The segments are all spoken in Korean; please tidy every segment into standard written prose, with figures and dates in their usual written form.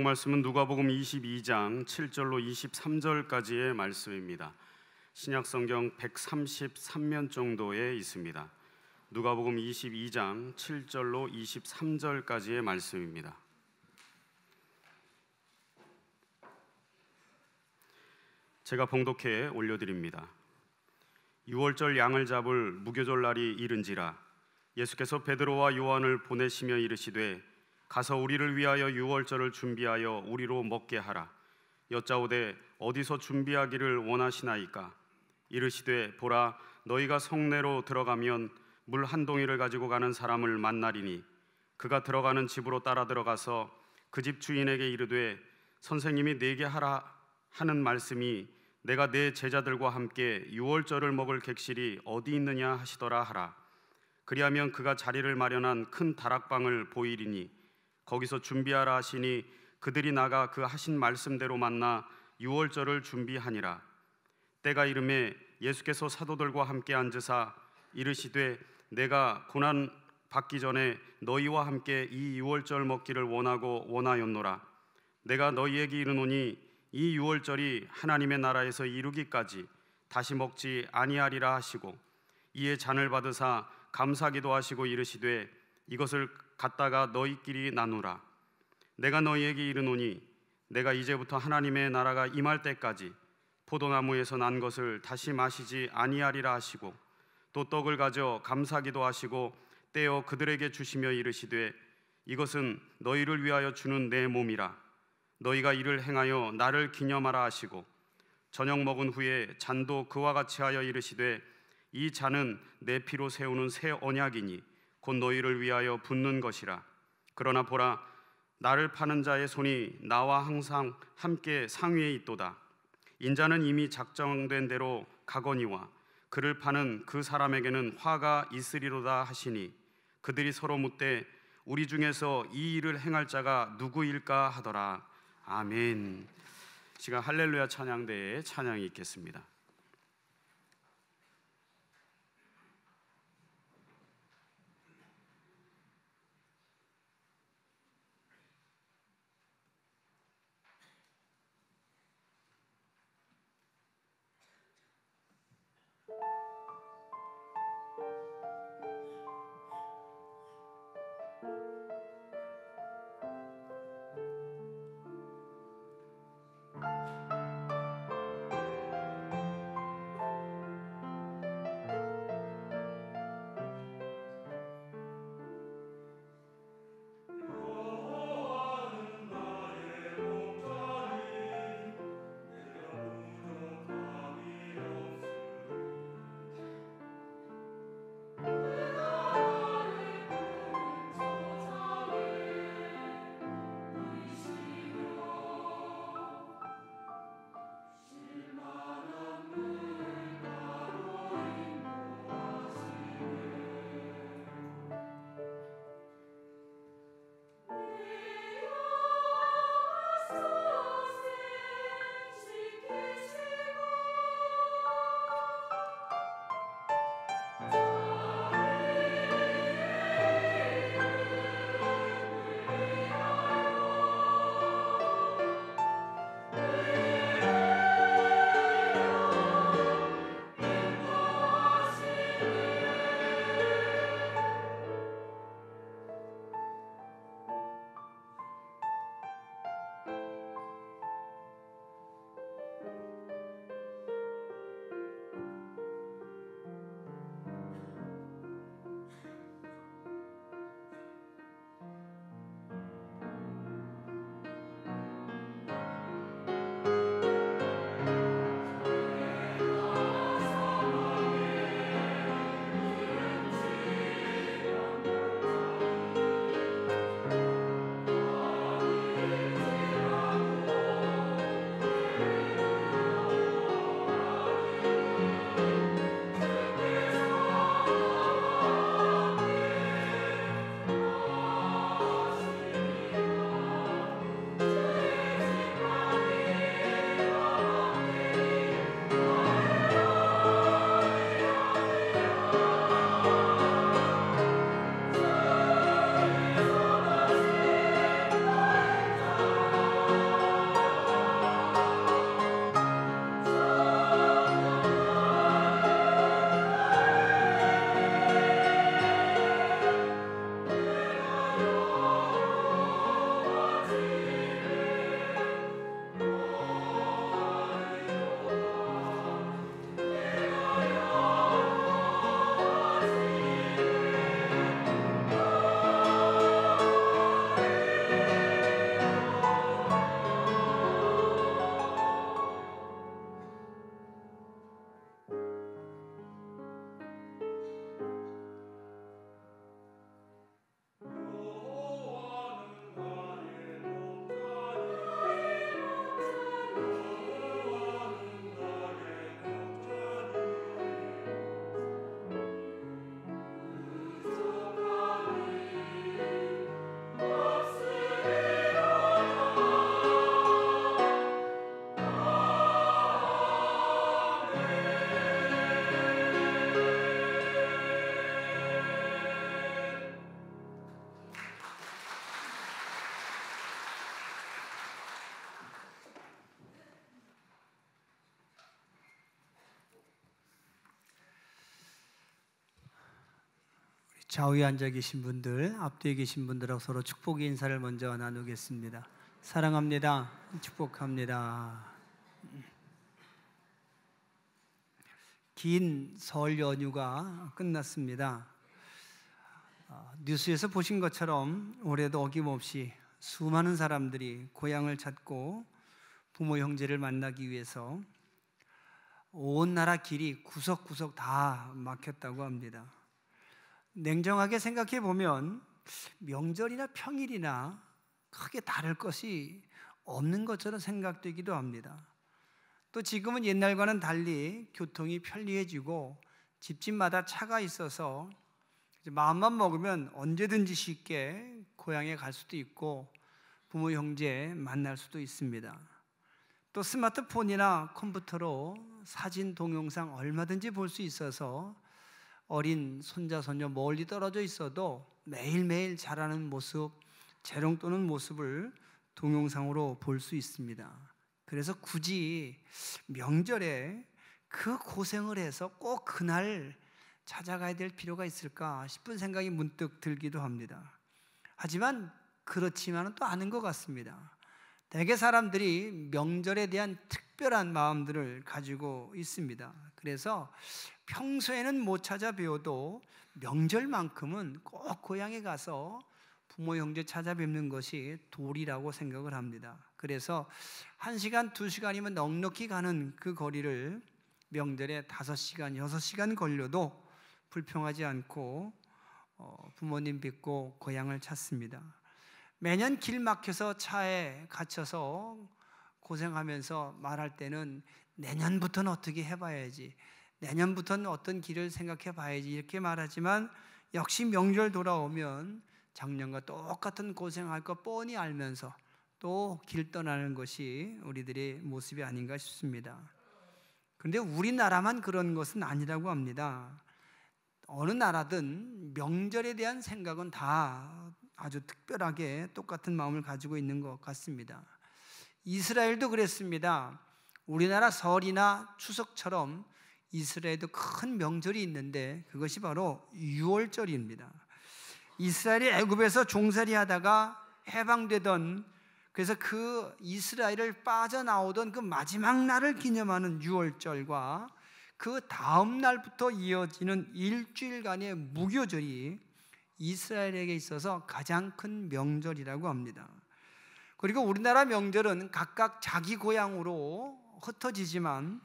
말씀은 누가복음 22장 7절로 23절까지의 말씀입니다. 신약성경 133면 정도에 있습니다. 누가복음 22장 7절로 23절까지의 말씀입니다. 제가 봉독해 올려드립니다. 유월절 양을 잡을 무교절 날이 이른지라 예수께서 베드로와 요한을 보내시며 이르시되 가서 우리를 위하여 유월절을 준비하여 우리로 먹게 하라. 여짜오되 어디서 준비하기를 원하시나이까? 이르시되 보라, 너희가 성내로 들어가면 물 한 동이를 가지고 가는 사람을 만나리니 그가 들어가는 집으로 따라 들어가서 그 집 주인에게 이르되 선생님이 내게 하라 하는 말씀이 내가 내 제자들과 함께 유월절을 먹을 객실이 어디 있느냐 하시더라 하라. 그리하면 그가 자리를 마련한 큰 다락방을 보이리니 거기서 준비하라 하시니 그들이 나가 그 하신 말씀대로 만나 유월절을 준비하니라. 때가 이르매 예수께서 사도들과 함께 앉으사 이르시되 내가 고난 받기 전에 너희와 함께 이 유월절 먹기를 원하였노라. 내가 너희에게 이르노니 이 유월절이 하나님의 나라에서 이루기까지 다시 먹지 아니하리라 하시고 이에 잔을 받으사 감사기도 하시고 이르시되 이것을 갖다가 너희끼리 나누라. 내가 너희에게 이르노니 내가 이제부터 하나님의 나라가 임할 때까지 포도나무에서 난 것을 다시 마시지 아니하리라 하시고 또 떡을 가져 감사기도 하시고 떼어 그들에게 주시며 이르시되 이것은 너희를 위하여 주는 내 몸이라. 너희가 이를 행하여 나를 기념하라 하시고 저녁 먹은 후에 잔도 그와 같이 하여 이르시되 이 잔은 내 피로 세우는 새 언약이니 곧 너희를 위하여 붓는 것이라. 그러나 보라, 나를 파는 자의 손이 나와 항상 함께 상위에 있도다. 인자는 이미 작정된 대로 가거니와 그를 파는 그 사람에게는 화가 있으리로다 하시니 그들이 서로 묻되 우리 중에서 이 일을 행할 자가 누구일까 하더라. 아멘. 시간 할렐루야 찬양대에 찬양이 있겠습니다. 좌우에 앉아 계신 분들, 앞뒤에 계신 분들하고 서로 축복의 인사를 먼저 나누겠습니다. 사랑합니다. 축복합니다. 긴 설 연휴가 끝났습니다. 뉴스에서 보신 것처럼 올해도 어김없이 수많은 사람들이 고향을 찾고 부모 형제를 만나기 위해서 온 나라 길이 구석구석 다 막혔다고 합니다. 냉정하게 생각해 보면 명절이나 평일이나 크게 다를 것이 없는 것처럼 생각되기도 합니다. 또 지금은 옛날과는 달리 교통이 편리해지고 집집마다 차가 있어서 마음만 먹으면 언제든지 쉽게 고향에 갈 수도 있고 부모 형제 만날 수도 있습니다. 또 스마트폰이나 컴퓨터로 사진 동영상 얼마든지 볼 수 있어서 어린 손자 손녀 멀리 떨어져 있어도 매일매일 자라는 모습, 재롱도는 모습을 동영상으로 볼 수 있습니다. 그래서 굳이 명절에 그 고생을 해서 꼭 그날 찾아가야 될 필요가 있을까 싶은 생각이 문득 들기도 합니다. 하지만 그렇지만은 또 아닌 것 같습니다. 대개 사람들이 명절에 대한 특별한 마음들을 가지고 있습니다. 그래서 평소에는 못 찾아뵈어도 명절만큼은 꼭 고향에 가서 부모 형제 찾아뵙는 것이 도리라고 생각을 합니다. 그래서 1시간, 2시간이면 넉넉히 가는 그 거리를 명절에 5시간, 6시간 걸려도 불평하지 않고 부모님 뵙고 고향을 찾습니다. 매년 길 막혀서 차에 갇혀서 고생하면서 말할 때는 내년부터는 어떻게 해봐야지, 내년부터는 어떤 길을 생각해 봐야지 이렇게 말하지만 역시 명절 돌아오면 작년과 똑같은 고생할 거 뻔히 알면서 또 길 떠나는 것이 우리들의 모습이 아닌가 싶습니다. 그런데 우리나라만 그런 것은 아니라고 합니다. 어느 나라든 명절에 대한 생각은 다 아주 특별하게 똑같은 마음을 가지고 있는 것 같습니다. 이스라엘도 그랬습니다. 우리나라 설이나 추석처럼 이스라엘도 큰 명절이 있는데 그것이 바로 유월절입니다. 이스라엘이 애굽에서 종살이 하다가 해방되던, 그래서 그 이스라엘을 빠져나오던 그 마지막 날을 기념하는 유월절과 그 다음 날부터 이어지는 일주일간의 무교절이 이스라엘에게 있어서 가장 큰 명절이라고 합니다. 그리고 우리나라 명절은 각각 자기 고향으로 흩어지지만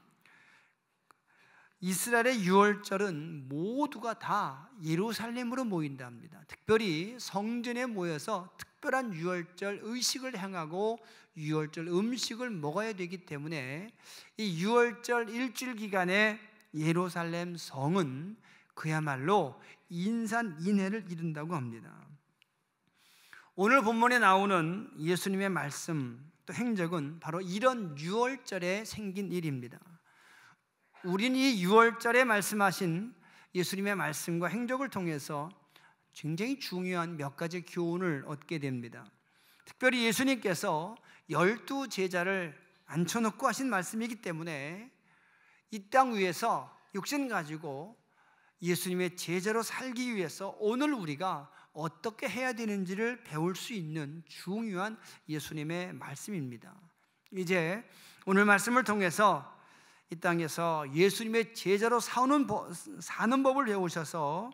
이스라엘의 유월절은 모두가 다 예루살렘으로 모인다 합니다. 특별히 성전에 모여서 특별한 유월절 의식을 행하고 유월절 음식을 먹어야 되기 때문에 이 유월절 일주일 기간에 예루살렘 성은 그야말로 인산인해를 이룬다고 합니다. 오늘 본문에 나오는 예수님의 말씀 또 행적은 바로 이런 유월절에 생긴 일입니다. 우리는 이 유월절에 말씀하신 예수님의 말씀과 행적을 통해서 굉장히 중요한 몇 가지 교훈을 얻게 됩니다. 특별히 예수님께서 12 제자를 앉혀놓고 하신 말씀이기 때문에 이 땅 위에서 육신 가지고 예수님의 제자로 살기 위해서 오늘 우리가 어떻게 해야 되는지를 배울 수 있는 중요한 예수님의 말씀입니다. 이제 오늘 말씀을 통해서 이 땅에서 예수님의 제자로 사는 법을 배우셔서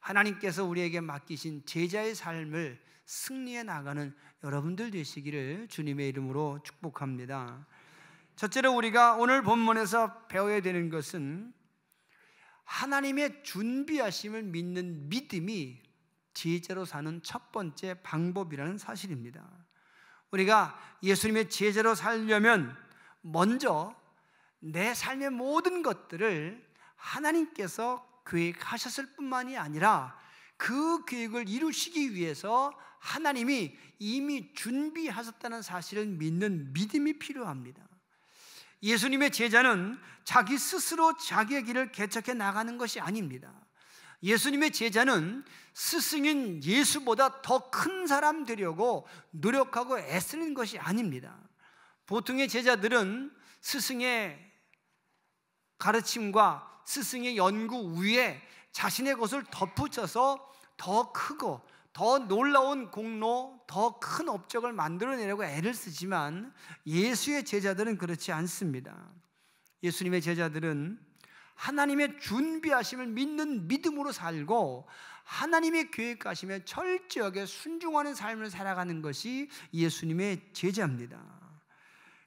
하나님께서 우리에게 맡기신 제자의 삶을 승리해 나가는 여러분들 되시기를 주님의 이름으로 축복합니다. 첫째로 우리가 오늘 본문에서 배워야 되는 것은 하나님의 준비하심을 믿는 믿음이 제자로 사는 첫 번째 방법이라는 사실입니다. 우리가 예수님의 제자로 살려면 먼저 내 삶의 모든 것들을 하나님께서 계획하셨을 뿐만이 아니라 그 계획을 이루시기 위해서 하나님이 이미 준비하셨다는 사실을 믿는 믿음이 필요합니다. 예수님의 제자는 자기 스스로 자기의 길을 개척해 나가는 것이 아닙니다. 예수님의 제자는 스승인 예수보다 더 큰 사람 되려고 노력하고 애쓰는 것이 아닙니다. 보통의 제자들은 스승의 가르침과 스승의 연구 위에 자신의 것을 덧붙여서 더 크고 더 놀라운 공로, 더 큰 업적을 만들어내려고 애를 쓰지만 예수의 제자들은 그렇지 않습니다. 예수님의 제자들은 하나님의 준비하심을 믿는 믿음으로 살고 하나님의 계획하심에 철저하게 순종하는 삶을 살아가는 것이 예수님의 제자입니다.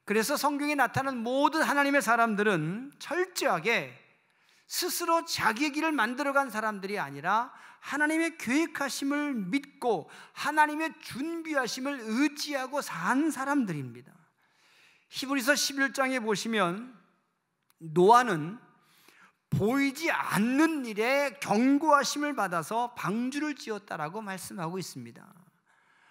그래서 성경에 나타난 모든 하나님의 사람들은 철저하게 스스로 자기의 길을 만들어간 사람들이 아니라 하나님의 계획하심을 믿고 하나님의 준비하심을 의지하고 산 사람들입니다. 히브리서 11장에 보시면 노아는 보이지 않는 일에 경고하심을 받아서 방주를 지었다라고 말씀하고 있습니다.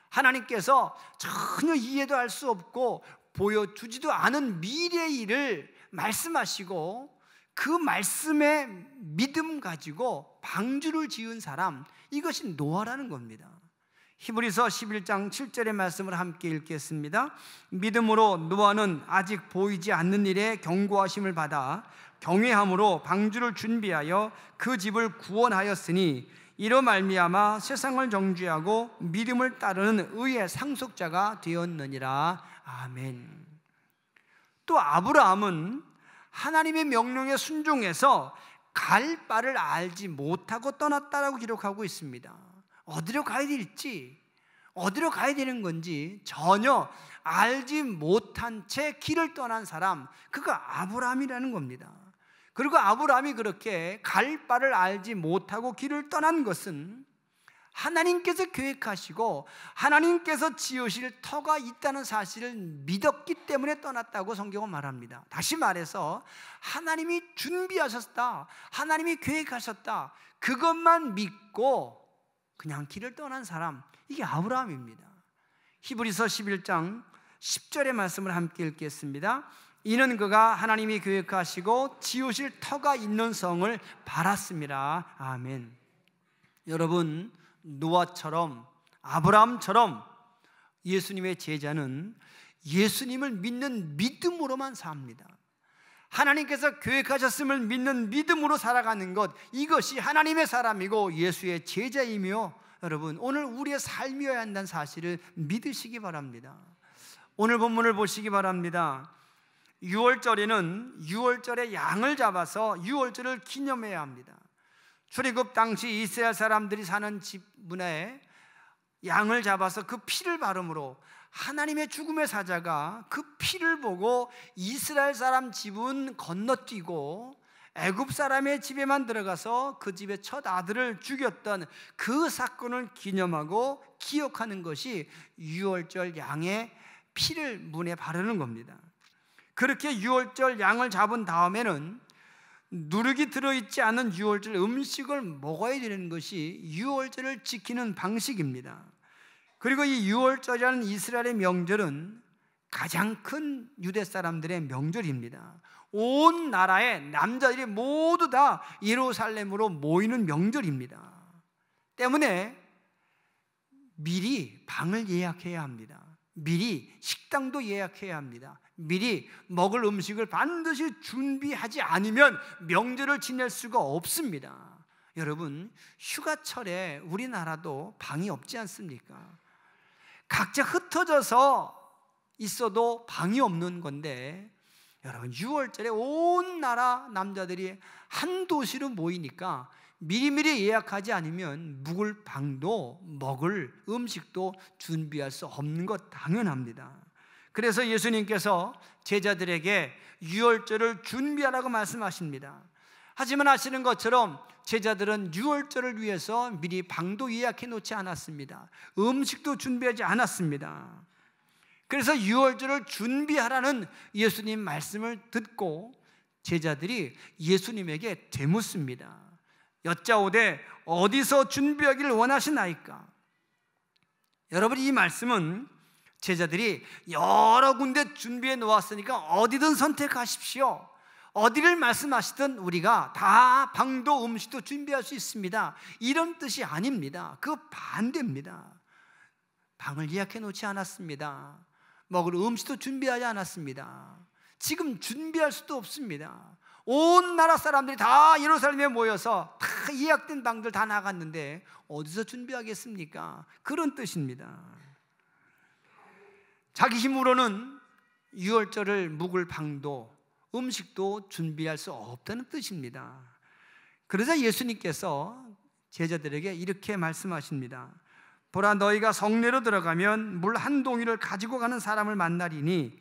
하나님께서 전혀 이해도 할 수 없고 보여주지도 않은 미래의 일을 말씀하시고 그 말씀에 믿음 가지고 방주를 지은 사람, 이것이 노아라는 겁니다. 히브리서 11장 7절의 말씀을 함께 읽겠습니다. 믿음으로 노아는 아직 보이지 않는 일에 경고하심을 받아 경외함으로 방주를 준비하여 그 집을 구원하였으니 이로 말미암아 세상을 정죄하고 믿음을 따르는 의의 상속자가 되었느니라. 아멘. 또 아브라함은 하나님의 명령에 순종해서 갈 바를 알지 못하고 떠났다라고 기록하고 있습니다. 어디로 가야 될지, 어디로 가야 되는 건지 전혀 알지 못한 채 길을 떠난 사람, 그가 아브라함이라는 겁니다. 그리고 아브라함이 그렇게 갈 바를 알지 못하고 길을 떠난 것은 하나님께서 계획하시고 하나님께서 지으실 터가 있다는 사실을 믿었기 때문에 떠났다고 성경은 말합니다. 다시 말해서 하나님이 준비하셨다, 하나님이 계획하셨다, 그것만 믿고 그냥 길을 떠난 사람, 이게 아브라함입니다. 히브리서 11장 10절의 말씀을 함께 읽겠습니다. 이는 그가 하나님이 계획하시고 지으실 터가 있는 성을 바랐습니다. 아멘. 여러분, 노아처럼 아브라함처럼 예수님의 제자는 예수님을 믿는 믿음으로만 삽니다. 하나님께서 계획하셨음을 믿는 믿음으로 살아가는 것, 이것이 하나님의 사람이고 예수의 제자이며 여러분, 오늘 우리의 삶이어야 한다는 사실을 믿으시기 바랍니다. 오늘 본문을 보시기 바랍니다. 6월절에는 6월절에 양을 잡아서 6월절을 기념해야 합니다. 출애굽 당시 이스라엘 사람들이 사는 집 문에 양을 잡아서 그 피를 바름으로 하나님의 죽음의 사자가 그 피를 보고 이스라엘 사람 집은 건너뛰고 애굽 사람의 집에만 들어가서 그 집의 첫 아들을 죽였던 그 사건을 기념하고 기억하는 것이 6월절 양의 피를 문에 바르는 겁니다. 그렇게 6월절 양을 잡은 다음에는 누룩이 들어있지 않은 6월절 음식을 먹어야 되는 것이 6월절을 지키는 방식입니다. 그리고 이 6월절이라는 이스라엘의 명절은 가장 큰 유대 사람들의 명절입니다. 온 나라의 남자들이 모두 다 예루살렘으로 모이는 명절입니다. 때문에 미리 방을 예약해야 합니다. 미리 식당도 예약해야 합니다. 미리 먹을 음식을 반드시 준비하지 않으면 명절을 지낼 수가 없습니다. 여러분, 휴가철에 우리나라도 방이 없지 않습니까? 각자 흩어져서 있어도 방이 없는 건데, 여러분 6월절에 온 나라 남자들이 한 도시로 모이니까 미리미리 예약하지 않으면 묵을 방도 먹을 음식도 준비할 수 없는 것 당연합니다. 그래서 예수님께서 제자들에게 6월절을 준비하라고 말씀하십니다. 하지만 아시는 것처럼 제자들은 6월절을 위해서 미리 방도 예약해 놓지 않았습니다. 음식도 준비하지 않았습니다. 그래서 6월절을 준비하라는 예수님 말씀을 듣고 제자들이 예수님에게 되묻습니다. 여짜오되 어디서 준비하기를 원하시나이까? 여러분, 이 말씀은 제자들이 여러 군데 준비해 놓았으니까 어디든 선택하십시오, 어디를 말씀하시든 우리가 다 방도 음식도 준비할 수 있습니다, 이런 뜻이 아닙니다. 그 반대입니다. 방을 예약해 놓지 않았습니다. 먹을 음식도 준비하지 않았습니다. 지금 준비할 수도 없습니다. 온 나라 사람들이 다 예루살렘에 모여서 다 예약된 방들 다 나갔는데 어디서 준비하겠습니까? 그런 뜻입니다. 자기 힘으로는 유월절을 묵을 방도 음식도 준비할 수 없다는 뜻입니다. 그러자 예수님께서 제자들에게 이렇게 말씀하십니다. 보라, 너희가 성내로 들어가면 물 한 동이를 가지고 가는 사람을 만나리니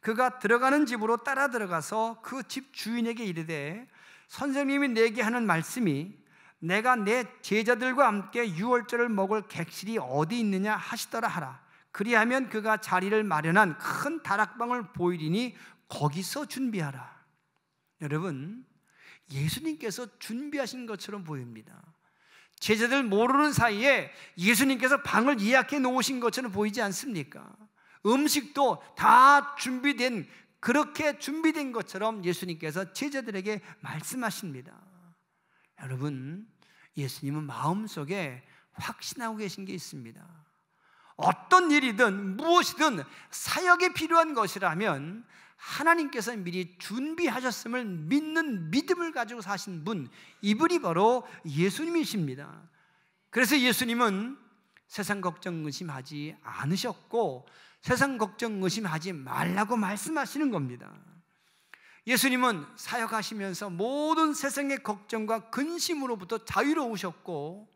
그가 들어가는 집으로 따라 들어가서 그 집 주인에게 이르되 선생님이 내게 하는 말씀이 내가 내 제자들과 함께 유월절을 먹을 객실이 어디 있느냐 하시더라 하라. 그리하면 그가 자리를 마련한 큰 다락방을 보이리니 거기서 준비하라. 여러분, 예수님께서 준비하신 것처럼 보입니다. 제자들 모르는 사이에 예수님께서 방을 예약해 놓으신 것처럼 보이지 않습니까? 음식도 다 준비된, 그렇게 준비된 것처럼 예수님께서 제자들에게 말씀하십니다. 여러분, 예수님은 마음속에 확신하고 계신 게 있습니다. 어떤 일이든 무엇이든 사역에 필요한 것이라면 하나님께서 미리 준비하셨음을 믿는 믿음을 가지고 사신 분, 이분이 바로 예수님이십니다. 그래서 예수님은 세상 걱정 의심하지 않으셨고 세상 걱정 의심하지 말라고 말씀하시는 겁니다. 예수님은 사역하시면서 모든 세상의 걱정과 근심으로부터 자유로우셨고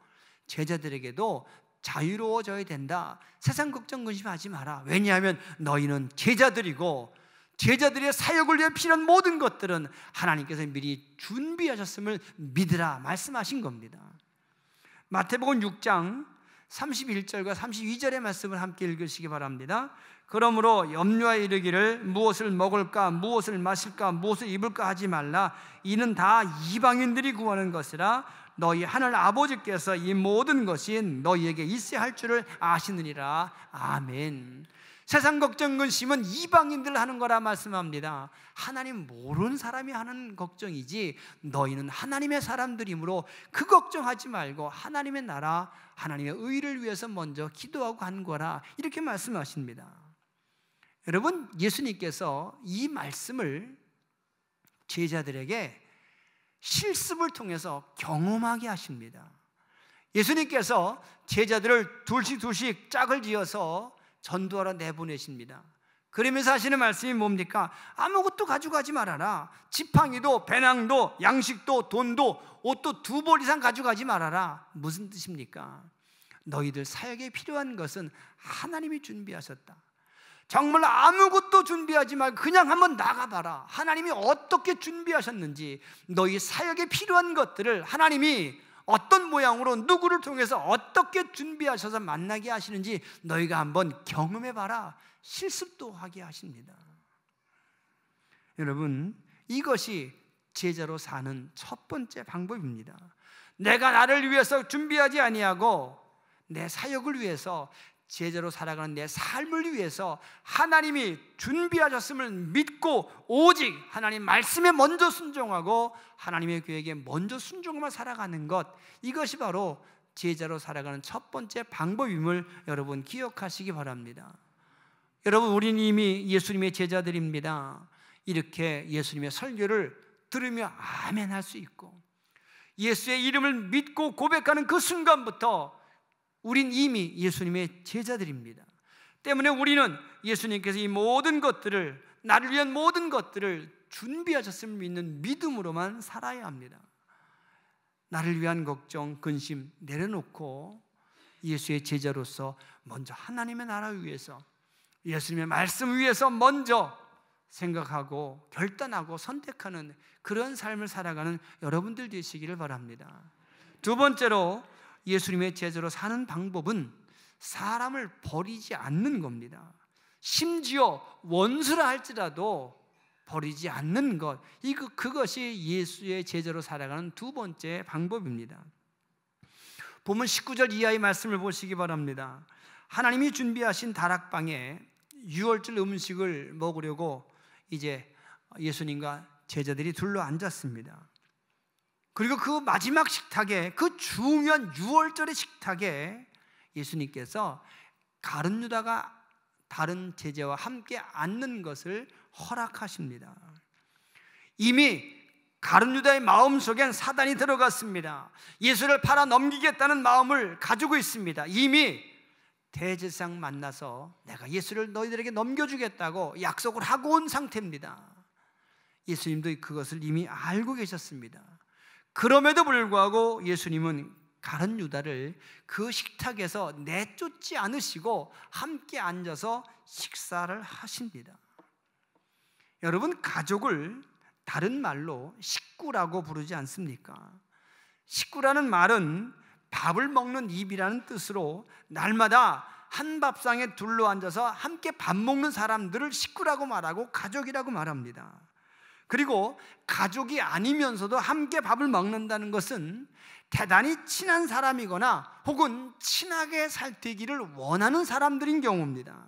제자들에게도 자유로워져야 된다. 세상 걱정 근심하지 마라. 왜냐하면 너희는 제자들이고 제자들의 사역을 위해 필요한 모든 것들은 하나님께서 미리 준비하셨음을 믿으라 말씀하신 겁니다. 마태복음 6장 31절과 32절의 말씀을 함께 읽으시기 바랍니다. 그러므로 염려하여 이르기를 무엇을 먹을까 무엇을 마실까 무엇을 입을까 하지 말라. 이는 다 이방인들이 구하는 것이라. 너희 하늘 아버지께서 이 모든 것이 너희에게 있어야 할 줄을 아시느니라. 아멘. 세상 걱정 근심은 이방인들 하는 거라 말씀합니다. 하나님 모르는 사람이 하는 걱정이지 너희는 하나님의 사람들이므로 그 걱정하지 말고 하나님의 나라 하나님의 의를 위해서 먼저 기도하고 한 거라 이렇게 말씀하십니다. 여러분, 예수님께서 이 말씀을 제자들에게 실습을 통해서 경험하게 하십니다. 예수님께서 제자들을 둘씩 짝을 지어서 전도하러 내보내십니다. 그러면서 하시는 말씀이 뭡니까? 아무것도 가져가지 말아라. 지팡이도 배낭도 양식도 돈도 옷도 2벌 이상 가져가지 말아라. 무슨 뜻입니까? 너희들 사역에 필요한 것은 하나님이 준비하셨다. 정말 아무것도 준비하지 말고 그냥 한번 나가봐라. 하나님이 어떻게 준비하셨는지, 너희 사역에 필요한 것들을 하나님이 어떤 모양으로 누구를 통해서 어떻게 준비하셔서 만나게 하시는지 너희가 한번 경험해봐라. 실습도 하게 하십니다. 여러분, 이것이 제자로 사는 첫 번째 방법입니다. 내가 나를 위해서 준비하지 아니하고 내 사역을 위해서 제자로 살아가는 내 삶을 위해서 하나님이 준비하셨음을 믿고 오직 하나님 말씀에 먼저 순종하고 하나님의 계획에 먼저 순종하며 살아가는 것, 이것이 바로 제자로 살아가는 첫 번째 방법임을 여러분 기억하시기 바랍니다. 여러분, 우리는 이미 예수님의 제자들입니다. 이렇게 예수님의 설교를 들으며 아멘 할 수 있고 예수의 이름을 믿고 고백하는 그 순간부터 우린 이미 예수님의 제자들입니다. 때문에 우리는 예수님께서 이 모든 것들을, 나를 위한 모든 것들을 준비하셨음을 믿는 믿음으로만 살아야 합니다. 나를 위한 걱정, 근심 내려놓고 예수의 제자로서 먼저 하나님의 나라를 위해서, 예수님의 말씀 위해서 먼저 생각하고 결단하고 선택하는 그런 삶을 살아가는 여러분들 되시기를 바랍니다. 두 번째로 예수님의 제자로 사는 방법은 사람을 버리지 않는 겁니다. 심지어 원수라 할지라도 버리지 않는 것, 그것이 예수의 제자로 살아가는 두 번째 방법입니다. 본문 19절 이하의 말씀을 보시기 바랍니다. 하나님이 준비하신 다락방에 유월절 음식을 먹으려고 이제 예수님과 제자들이 둘러 앉았습니다. 그리고 그 마지막 식탁에, 그 중요한 유월절의 식탁에 예수님께서 가룟 유다가 다른 제자와 함께 앉는 것을 허락하십니다. 이미 가룟 유다의 마음 속엔 사단이 들어갔습니다. 예수를 팔아 넘기겠다는 마음을 가지고 있습니다. 이미 대제사장 만나서 내가 예수를 너희들에게 넘겨주겠다고 약속을 하고 온 상태입니다. 예수님도 그것을 이미 알고 계셨습니다. 그럼에도 불구하고 예수님은 가룟 유다를 그 식탁에서 내쫓지 않으시고 함께 앉아서 식사를 하십니다. 여러분, 가족을 다른 말로 식구라고 부르지 않습니까? 식구라는 말은 밥을 먹는 입이라는 뜻으로 날마다 한 밥상에 둘러앉아서 함께 밥 먹는 사람들을 식구라고 말하고 가족이라고 말합니다. 그리고 가족이 아니면서도 함께 밥을 먹는다는 것은 대단히 친한 사람이거나 혹은 친하게 살되기를 원하는 사람들인 경우입니다.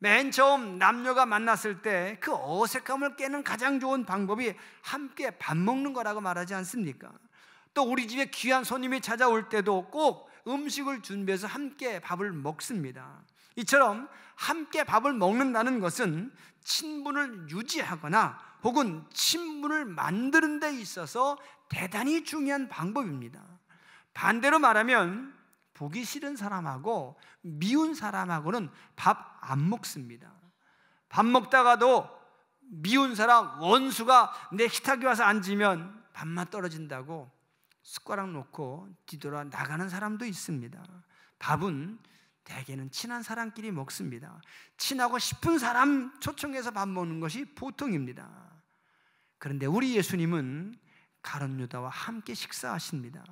맨 처음 남녀가 만났을 때 그 어색함을 깨는 가장 좋은 방법이 함께 밥 먹는 거라고 말하지 않습니까? 또 우리 집에 귀한 손님이 찾아올 때도 꼭 음식을 준비해서 함께 밥을 먹습니다. 이처럼 함께 밥을 먹는다는 것은 친분을 유지하거나 혹은 친분을 만드는 데 있어서 대단히 중요한 방법입니다. 반대로 말하면 보기 싫은 사람하고 미운 사람하고는 밥 안 먹습니다. 밥 먹다가도 미운 사람, 원수가 내 식탁에 와서 앉으면 밥만 떨어진다고 숟가락 놓고 뒤돌아 나가는 사람도 있습니다. 밥은 대개는 친한 사람끼리 먹습니다. 친하고 싶은 사람 초청해서 밥 먹는 것이 보통입니다. 그런데 우리 예수님은 가룟 유다와 함께 식사하십니다.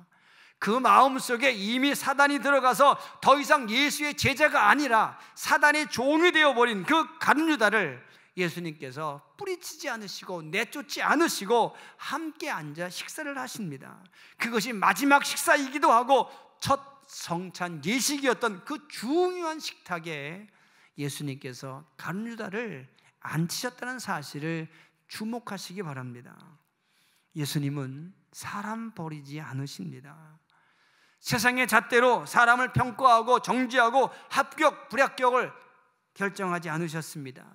그 마음속에 이미 사단이 들어가서 더 이상 예수의 제자가 아니라 사단의 종이 되어버린 그 가룟 유다를 예수님께서 뿌리치지 않으시고 내쫓지 않으시고 함께 앉아 식사를 하십니다. 그것이 마지막 식사이기도 하고 첫 성찬 예식이었던 그 중요한 식탁에 예수님께서 가룟 유다를 앉히셨다는 사실을 주목하시기 바랍니다. 예수님은 사람 버리지 않으십니다. 세상의 잣대로 사람을 평가하고 정죄하고 합격, 불합격을 결정하지 않으셨습니다.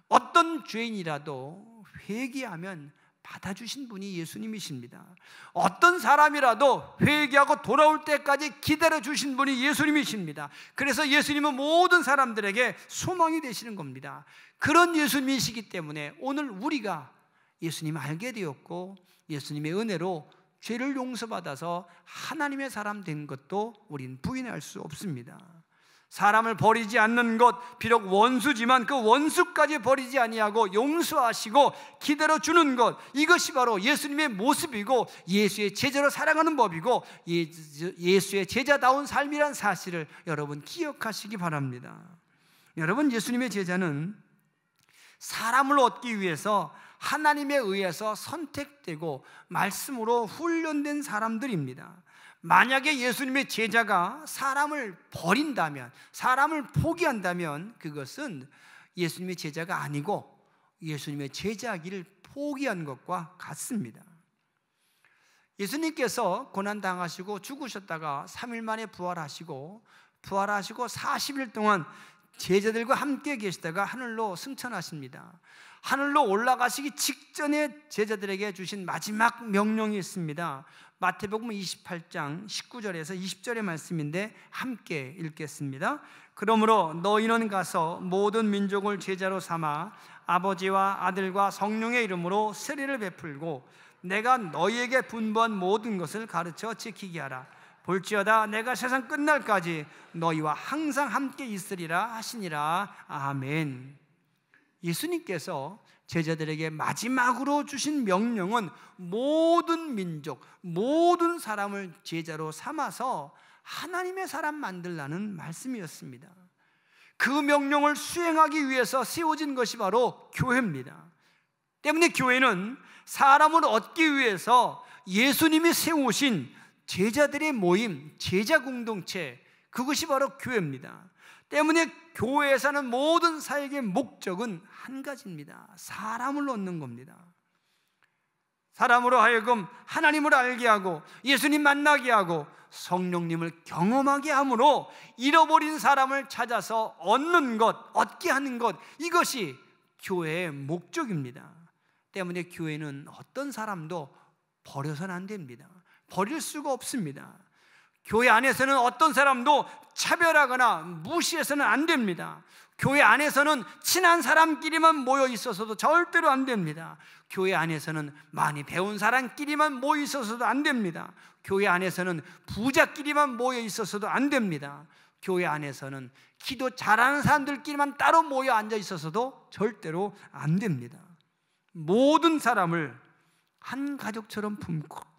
어떤 죄인이라도 회개하면 받아주신 분이 예수님이십니다. 어떤 사람이라도 회개하고 돌아올 때까지 기다려주신 분이 예수님이십니다. 그래서 예수님은 모든 사람들에게 소망이 되시는 겁니다. 그런 예수님이시기 때문에 오늘 우리가 예수님을 알게 되었고 예수님의 은혜로 죄를 용서받아서 하나님의 사람 된 것도 우린 부인할 수 없습니다. 사람을 버리지 않는 것, 비록 원수지만 그 원수까지 버리지 아니하고 용서하시고 기다려주는 것, 이것이 바로 예수님의 모습이고 예수의 제자로 살아가는 법이고 예수의 제자다운 삶이란 사실을 여러분 기억하시기 바랍니다. 여러분, 예수님의 제자는 사람을 얻기 위해서 하나님에 의해서 선택되고 말씀으로 훈련된 사람들입니다. 만약에 예수님의 제자가 사람을 버린다면, 사람을 포기한다면 그것은 예수님의 제자가 아니고 예수님의 제자기를 포기한 것과 같습니다. 예수님께서 고난당하시고 죽으셨다가 3일 만에 부활하시고 40일 동안 제자들과 함께 계시다가 하늘로 승천하십니다. 하늘로 올라가시기 직전에 제자들에게 주신 마지막 명령이 있습니다. 마태복음 28장 19절에서 20절의 말씀인데 함께 읽겠습니다. 그러므로 너희는 가서 모든 민족을 제자로 삼아 아버지와 아들과 성령의 이름으로 세례를 베풀고 내가 너희에게 분부한 모든 것을 가르쳐 지키게 하라. 볼지어다 내가 세상 끝날까지 너희와 항상 함께 있으리라 하시니라. 아멘. 예수님께서 제자들에게 마지막으로 주신 명령은 모든 민족, 모든 사람을 제자로 삼아서 하나님의 사람 만들라는 말씀이었습니다. 그 명령을 수행하기 위해서 세워진 것이 바로 교회입니다. 때문에 교회는 사람을 얻기 위해서 예수님이 세우신 제자들의 모임, 제자 공동체, 그것이 바로 교회입니다. 때문에 교회에 사는 모든 사역의 목적은 한 가지입니다. 사람을 얻는 겁니다. 사람으로 하여금 하나님을 알게 하고 예수님 만나게 하고 성령님을 경험하게 함으로 잃어버린 사람을 찾아서 얻는 것, 얻게 하는 것, 이것이 교회의 목적입니다. 때문에 교회는 어떤 사람도 버려서는 안 됩니다. 버릴 수가 없습니다. 교회 안에서는 어떤 사람도 차별하거나 무시해서는 안 됩니다. 교회 안에서는 친한 사람끼리만 모여 있어서도 절대로 안 됩니다. 교회 안에서는 많이 배운 사람끼리만 모여 있어서도 안 됩니다. 교회 안에서는 부자끼리만 모여 있어서도 안 됩니다. 교회 안에서는 기도 잘하는 사람들끼리만 따로 모여 앉아 있어서도 절대로 안 됩니다. 모든 사람을 한 가족처럼 품고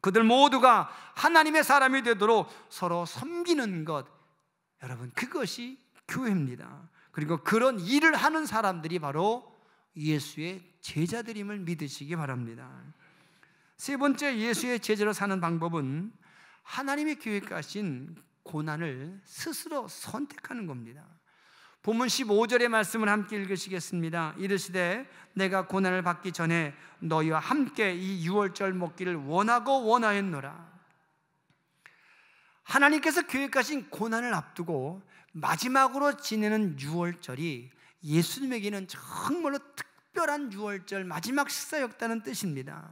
그들 모두가 하나님의 사람이 되도록 서로 섬기는 것, 여러분, 그것이 교회입니다. 그리고 그런 일을 하는 사람들이 바로 예수의 제자들임을 믿으시기 바랍니다. 세 번째, 예수의 제자로 사는 방법은 하나님이 계획하신 고난을 스스로 선택하는 겁니다. 본문 15절의 말씀을 함께 읽으시겠습니다. 이르시되 내가 고난을 받기 전에 너희와 함께 이 유월절 먹기를 원하고 원하였노라. 하나님께서 계획하신 고난을 앞두고 마지막으로 지내는 유월절이 예수님에게는 정말로 특별한 유월절 마지막 식사였다는 뜻입니다.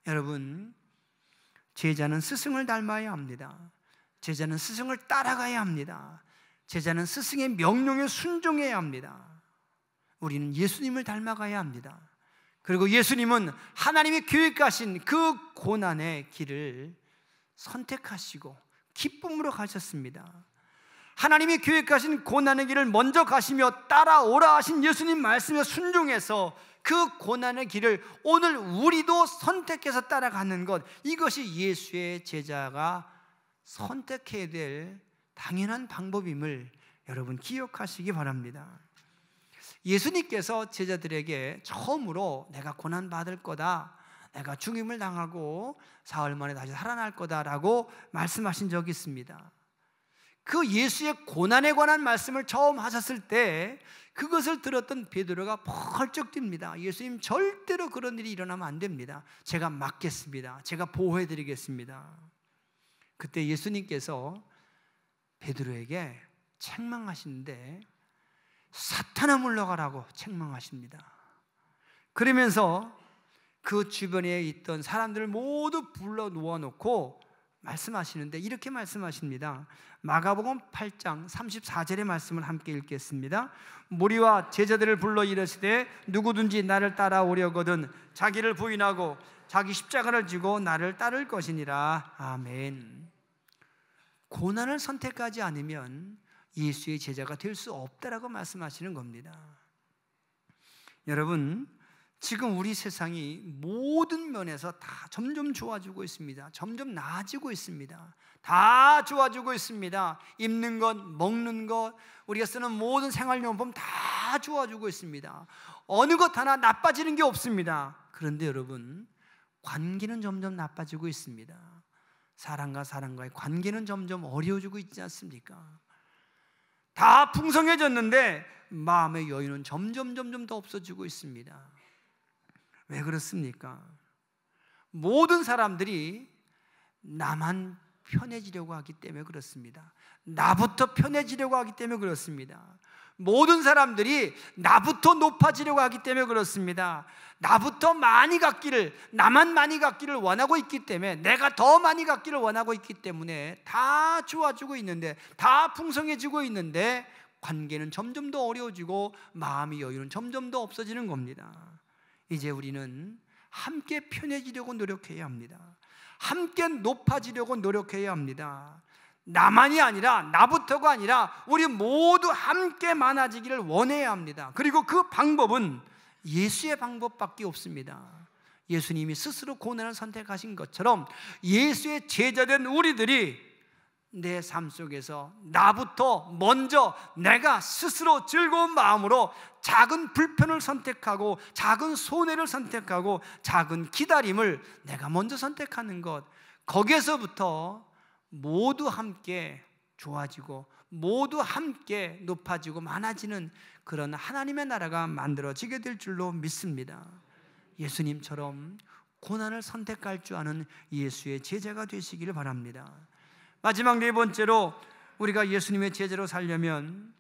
여러분, 제자는 스승을 닮아야 합니다. 제자는 스승을 따라가야 합니다. 제자는 스승의 명령에 순종해야 합니다. 우리는 예수님을 닮아가야 합니다. 그리고 예수님은 하나님이 계획하신 그 고난의 길을 선택하시고 기쁨으로 가셨습니다. 하나님이 계획하신 고난의 길을 먼저 가시며 따라오라 하신 예수님 말씀에 순종해서 그 고난의 길을 오늘 우리도 선택해서 따라가는 것, 이것이 예수의 제자가 선택해야 될 당연한 방법임을 여러분 기억하시기 바랍니다. 예수님께서 제자들에게 처음으로 내가 고난받을 거다, 내가 죽임을 당하고 사흘 만에 다시 살아날 거다라고 말씀하신 적이 있습니다. 그 예수의 고난에 관한 말씀을 처음 하셨을 때 그것을 들었던 베드로가 펄쩍 뜁니다. 예수님, 절대로 그런 일이 일어나면 안 됩니다. 제가 막겠습니다. 제가 보호해드리겠습니다. 그때 예수님께서 베드로에게 책망하시는데 사탄아 물러가라고 책망하십니다. 그러면서 그 주변에 있던 사람들을 모두 불러 놓아놓고 말씀하시는데 이렇게 말씀하십니다. 마가복음 8장 34절의 말씀을 함께 읽겠습니다. 무리와 제자들을 불러 이르시되 누구든지 나를 따라오려거든 자기를 부인하고 자기 십자가를 지고 나를 따를 것이니라. 아멘. 고난을 선택하지 않으면 예수의 제자가 될 수 없다라고 말씀하시는 겁니다. 여러분, 지금 우리 세상이 모든 면에서 다 점점 좋아지고 있습니다. 점점 나아지고 있습니다. 다 좋아지고 있습니다. 입는 것, 먹는 것, 우리가 쓰는 모든 생활용품 다 좋아지고 있습니다. 어느 것 하나 나빠지는 게 없습니다. 그런데 여러분, 관계는 점점 나빠지고 있습니다. 사람과 사람과의 관계는 점점 어려워지고 있지 않습니까? 다 풍성해졌는데 마음의 여유는 점점 더 없어지고 있습니다. 왜 그렇습니까? 모든 사람들이 나만 편해지려고 하기 때문에 그렇습니다. 나부터 편해지려고 하기 때문에 그렇습니다. 모든 사람들이 나부터 높아지려고 하기 때문에 그렇습니다. 나부터 많이 갖기를, 나만 많이 갖기를 원하고 있기 때문에, 내가 더 많이 갖기를 원하고 있기 때문에 다 좋아지고 있는데, 다 풍성해지고 있는데 관계는 점점 더 어려워지고 마음의 여유는 점점 더 없어지는 겁니다. 이제 우리는 함께 편해지려고 노력해야 합니다. 함께 높아지려고 노력해야 합니다. 나만이 아니라, 나부터가 아니라 우리 모두 함께 많아지기를 원해야 합니다. 그리고 그 방법은 예수의 방법밖에 없습니다. 예수님이 스스로 고난을 선택하신 것처럼 예수의 제자된 우리들이 내 삶 속에서 나부터 먼저 내가 스스로 즐거운 마음으로 작은 불편을 선택하고 작은 손해를 선택하고 작은 기다림을 내가 먼저 선택하는 것, 거기에서부터 모두 함께 좋아지고 모두 함께 높아지고 많아지는 그런 하나님의 나라가 만들어지게 될 줄로 믿습니다. 예수님처럼 고난을 선택할 줄 아는 예수의 제자가 되시기를 바랍니다. 마지막 네 번째로, 우리가 예수님의 제자로 살려면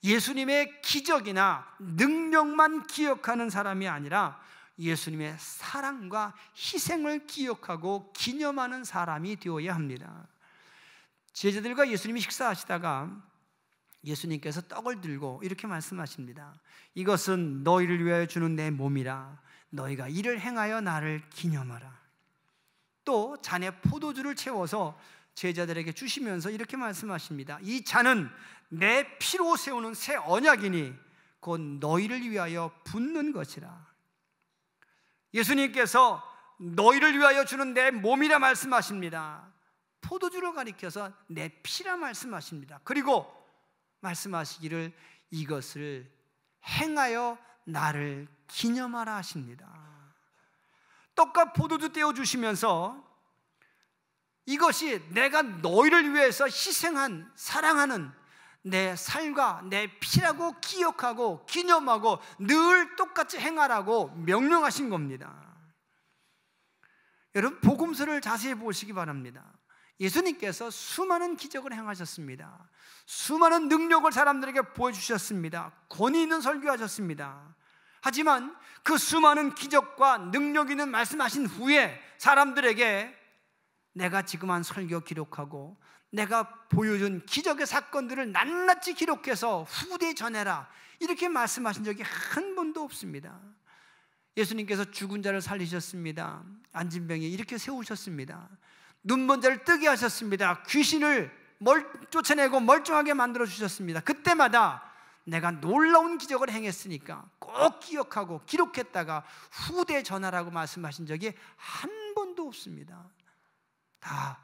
예수님의 기적이나 능력만 기억하는 사람이 아니라 예수님의 사랑과 희생을 기억하고 기념하는 사람이 되어야 합니다. 제자들과 예수님이 식사하시다가 예수님께서 떡을 들고 이렇게 말씀하십니다. 이것은 너희를 위하여 주는 내 몸이라. 너희가 이를 행하여 나를 기념하라. 또 잔에 포도주를 채워서 제자들에게 주시면서 이렇게 말씀하십니다. 이 잔은 내 피로 세우는 새 언약이니 곧 너희를 위하여 붓는 것이라. 예수님께서 너희를 위하여 주는 내 몸이라 말씀하십니다. 포도주를 가리켜서 내 피라 말씀하십니다. 그리고 말씀하시기를 이것을 행하여 나를 기념하라 하십니다. 떡과 포도주 떼어주시면서 이것이 내가 너희를 위해서 희생한, 사랑하는 내 살과 내 피라고 기억하고 기념하고 늘 똑같이 행하라고 명령하신 겁니다. 여러분, 복음서를 자세히 보시기 바랍니다. 예수님께서 수많은 기적을 행하셨습니다. 수많은 능력을 사람들에게 보여주셨습니다. 권위 있는 설교하셨습니다. 하지만 그 수많은 기적과 능력 있는 말씀하신 후에 사람들에게 내가 지금 한 설교 기록하고 내가 보여준 기적의 사건들을 낱낱이 기록해서 후대에 전해라, 이렇게 말씀하신 적이 한 번도 없습니다. 예수님께서 죽은 자를 살리셨습니다. 앉은 병에 이렇게 세우셨습니다. 눈먼 자를 뜨게 하셨습니다. 귀신을 쫓아내고 멀쩡하게 만들어 주셨습니다. 그때마다 내가 놀라운 기적을 행했으니까 꼭 기억하고 기록했다가 후대에 전하라고 말씀하신 적이 한 번도 없습니다. 다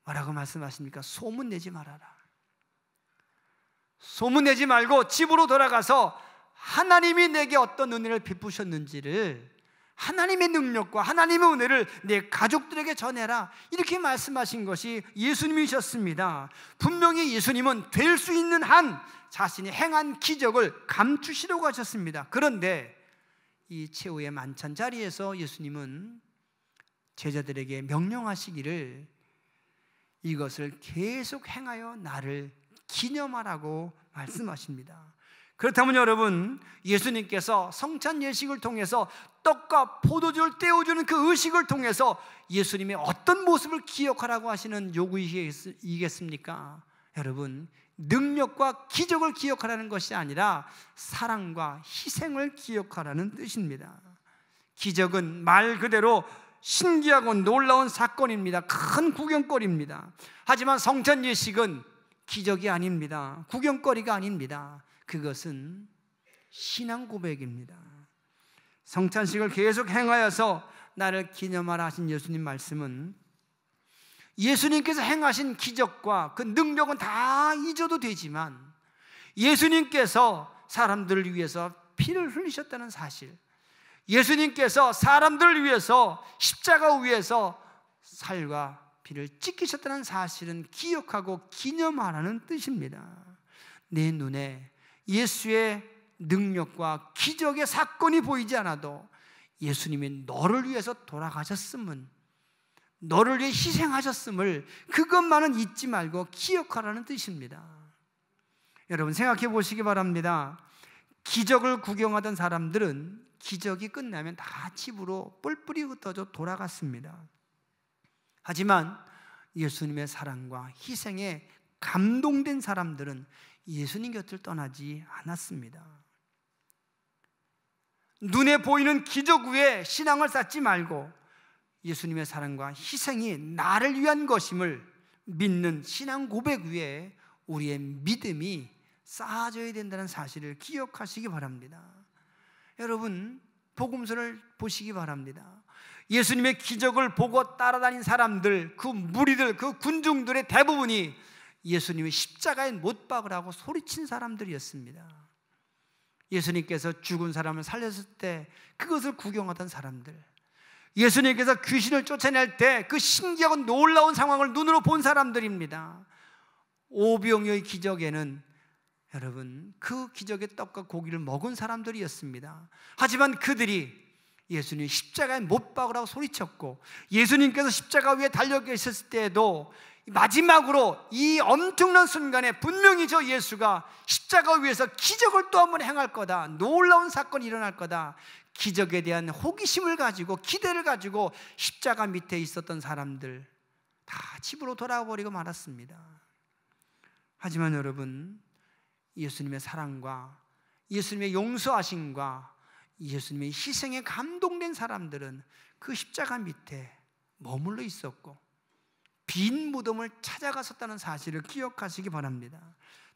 뭐라고 말씀하십니까? 소문내지 말아라. 소문내지 말고 집으로 돌아가서 하나님이 내게 어떤 은혜를 베푸셨는지를, 하나님의 능력과 하나님의 은혜를 내 가족들에게 전해라, 이렇게 말씀하신 것이 예수님이셨습니다. 분명히 예수님은 될 수 있는 한 자신이 행한 기적을 감추시려고 하셨습니다. 그런데 이 최후의 만찬 자리에서 예수님은 제자들에게 명령하시기를 이것을 계속 행하여 나를 기념하라고 말씀하십니다. 그렇다면 여러분, 예수님께서 성찬 예식을 통해서 떡과 포도주를 떼어주는 그 의식을 통해서 예수님의 어떤 모습을 기억하라고 하시는 요구이겠습니까? 여러분, 능력과 기적을 기억하라는 것이 아니라 사랑과 희생을 기억하라는 뜻입니다. 기적은 말 그대로 신기하고 놀라운 사건입니다. 큰 구경거리입니다. 하지만 성찬 예식은 기적이 아닙니다. 구경거리가 아닙니다. 그것은 신앙 고백입니다. 성찬식을 계속 행하여서 나를 기념하라 하신 예수님 말씀은 예수님께서 행하신 기적과 그 능력은 다 잊어도 되지만 예수님께서 사람들을 위해서 피를 흘리셨다는 사실, 예수님께서 사람들을 위해서 십자가 위에서 살과 피를 찢기셨다는 사실은 기억하고 기념하라는 뜻입니다. 내 눈에 예수의 능력과 기적의 사건이 보이지 않아도 예수님이 너를 위해서 돌아가셨음은, 너를 위해 희생하셨음을, 그것만은 잊지 말고 기억하라는 뜻입니다. 여러분, 생각해 보시기 바랍니다. 기적을 구경하던 사람들은 기적이 끝나면 다 집으로 뿔뿔이 흩어져 돌아갔습니다. 하지만 예수님의 사랑과 희생에 감동된 사람들은 예수님 곁을 떠나지 않았습니다. 눈에 보이는 기적 위에 신앙을 쌓지 말고 예수님의 사랑과 희생이 나를 위한 것임을 믿는 신앙 고백 위에 우리의 믿음이 쌓아져야 된다는 사실을 기억하시기 바랍니다. 여러분, 복음서를 보시기 바랍니다. 예수님의 기적을 보고 따라다닌 사람들, 그 무리들, 그 군중들의 대부분이 예수님의 십자가에 못 박으라고 소리친 사람들이었습니다. 예수님께서 죽은 사람을 살렸을 때 그것을 구경하던 사람들, 예수님께서 귀신을 쫓아낼 때 그 신기하고 놀라운 상황을 눈으로 본 사람들입니다. 오병이어의 기적에는 여러분, 그 기적의 떡과 고기를 먹은 사람들이었습니다. 하지만 그들이 예수님 십자가에 못 박으라고 소리쳤고, 예수님께서 십자가 위에 달려 계셨을 때에도 마지막으로 이 엄청난 순간에 분명히 저 예수가 십자가 위에서 기적을 또 한번 행할 거다, 놀라운 사건이 일어날 거다, 기적에 대한 호기심을 가지고 기대를 가지고 십자가 밑에 있었던 사람들 다 집으로 돌아버리고 말았습니다. 하지만 여러분, 예수님의 사랑과 예수님의 용서하심과 예수님의 희생에 감동된 사람들은 그 십자가 밑에 머물러 있었고 빈 무덤을 찾아갔었다는 사실을 기억하시기 바랍니다.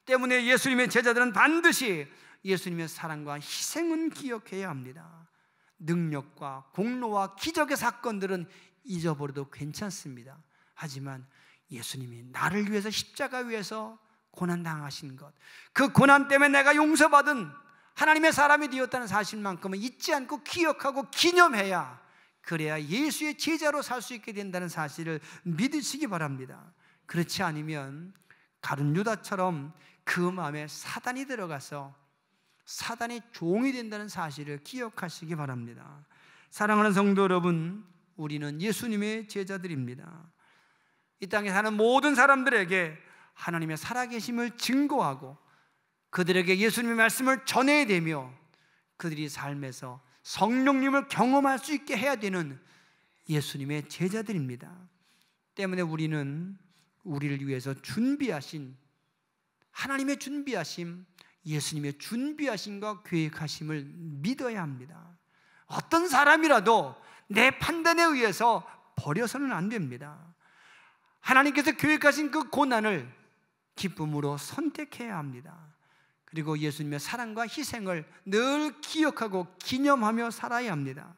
때문에 예수님의 제자들은 반드시 예수님의 사랑과 희생은 기억해야 합니다. 능력과 공로와 기적의 사건들은 잊어버려도 괜찮습니다. 하지만 예수님이 나를 위해서 십자가 위에서 고난당하신 것, 그 고난 때문에 내가 용서받은 하나님의 사람이 되었다는 사실만큼은 잊지 않고 기억하고 기념해야, 그래야 예수의 제자로 살 수 있게 된다는 사실을 믿으시기 바랍니다. 그렇지 않으면 가룟 유다처럼 그 마음에 사단이 들어가서 사단의 종이 된다는 사실을 기억하시기 바랍니다. 사랑하는 성도 여러분, 우리는 예수님의 제자들입니다. 이 땅에 사는 모든 사람들에게 하나님의 살아계심을 증거하고 그들에게 예수님의 말씀을 전해야 되며 그들이 삶에서 성령님을 경험할 수 있게 해야 되는 예수님의 제자들입니다. 때문에 우리는 우리를 위해서 준비하신 하나님의 준비하심, 예수님의 준비하심과 계획하심을 믿어야 합니다. 어떤 사람이라도 내 판단에 의해서 버려서는 안 됩니다. 하나님께서 계획하신 그 고난을 기쁨으로 선택해야 합니다. 그리고 예수님의 사랑과 희생을 늘 기억하고 기념하며 살아야 합니다.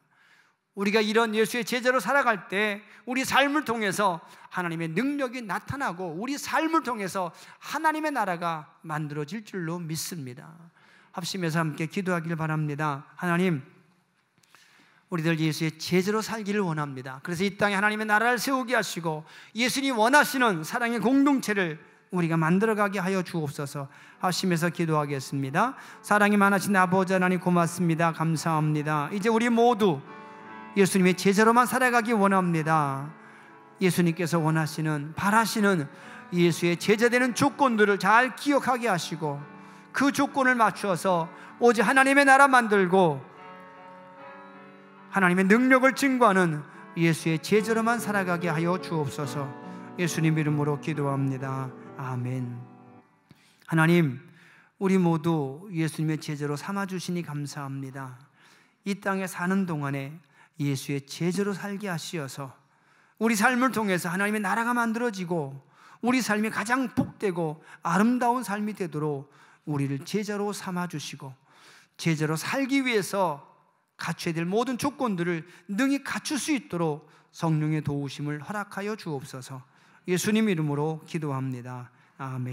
우리가 이런 예수의 제자로 살아갈 때 우리 삶을 통해서 하나님의 능력이 나타나고 우리 삶을 통해서 하나님의 나라가 만들어질 줄로 믿습니다. 합심해서 함께 기도하길 바랍니다. 하나님, 우리들 예수의 제자로 살기를 원합니다. 그래서 이 땅에 하나님의 나라를 세우게 하시고 예수님 원하시는 사랑의 공동체를 우리가 만들어가게 하여 주옵소서. 합심해서 기도하겠습니다. 사랑이 많으신 아버지 하나님, 고맙습니다. 감사합니다. 이제 우리 모두 예수님의 제자로만 살아가기 원합니다. 예수님께서 원하시는, 바라시는 예수의 제자 되는 조건들을 잘 기억하게 하시고 그 조건을 맞추어서 오직 하나님의 나라 만들고 하나님의 능력을 증거하는 예수의 제자로만 살아가게 하여 주옵소서. 예수님 이름으로 기도합니다. 아멘. 하나님, 우리 모두 예수님의 제자로 삼아주시니 감사합니다. 이 땅에 사는 동안에 예수의 제자로 살게 하시어서 우리 삶을 통해서 하나님의 나라가 만들어지고 우리 삶이 가장 복되고 아름다운 삶이 되도록 우리를 제자로 삼아주시고 제자로 살기 위해서 갖춰야 될 모든 조건들을 능히 갖출 수 있도록 성령의 도우심을 허락하여 주옵소서. 예수님 이름으로 기도합니다. 아멘.